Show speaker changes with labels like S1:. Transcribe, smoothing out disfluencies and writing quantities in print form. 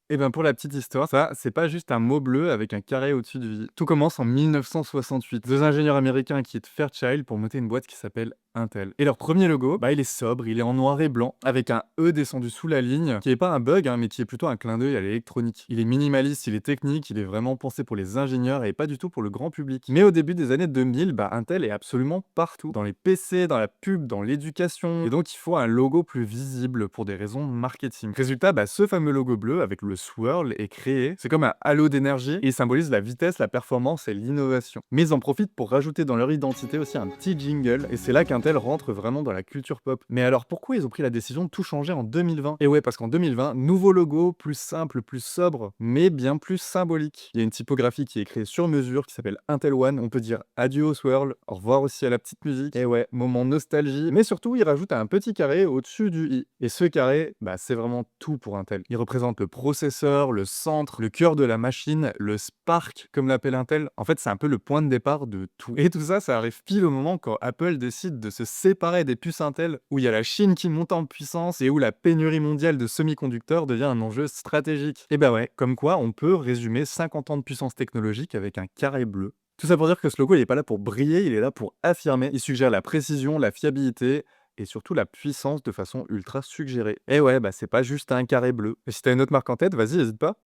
S1: Eh ben pour la petite histoire, ça, c'est pas juste un mot bleu avec un carré au-dessus du i. Tout commence en 1968. Deux ingénieurs américains quittent Fairchild pour monter une boîte qui s'appelle Intel. Et leur premier logo, bah il est sobre, il est en noir et blanc, avec un E descendu sous la ligne, qui est pas un bug, hein, mais qui est plutôt un clin d'œil à l'électronique. Il est minimaliste, il est technique, il est vraiment pensé pour les ingénieurs et pas du tout pour le grand public. Mais au début des années 2000, bah Intel est absolument partout. Dans les PC, dans la pub, dans l'éducation. Et donc il faut un logo plus visible pour des raisons marketing. Résultat, bah, ce fameux logo bleu avec le swirl est créé. C'est comme un halo d'énergie et il symbolise la vitesse, la performance et l'innovation. Mais ils en profitent pour rajouter dans leur identité aussi un petit jingle et c'est là qu'Intel rentre vraiment dans la culture pop. Mais alors pourquoi ils ont pris la décision de tout changer en 2020? Et ouais, parce qu'en 2020, nouveau logo, plus simple, plus sobre, mais bien plus symbolique. Il y a une typographie qui est créée sur mesure qui s'appelle Intel One. On peut dire adieu au swirl, au revoir aussi à la petite musique. Et ouais, moment nostalgie. Mais surtout, il rajoute un petit carré au-dessus du i. Et ce carré, bah, c'est vraiment tout pour Intel. Il représente le processeur, le centre, le cœur de la machine, le spark, comme l'appelle Intel. En fait, c'est un peu le point de départ de tout. Et tout ça, ça arrive pile au moment quand Apple décide de se séparer des puces Intel, où il y a la Chine qui monte en puissance et où la pénurie mondiale de semi-conducteurs devient un enjeu stratégique. Et bah ouais, comme quoi on peut résumer 50 ans de puissance technologique avec un carré bleu. Tout ça pour dire que ce logo, il est pas là pour briller, il est là pour affirmer. Il suggère la précision, la fiabilité et surtout la puissance de façon ultra suggérée. Et ouais, bah c'est pas juste un carré bleu. Et si t'as une autre marque en tête, vas-y, hésite pas.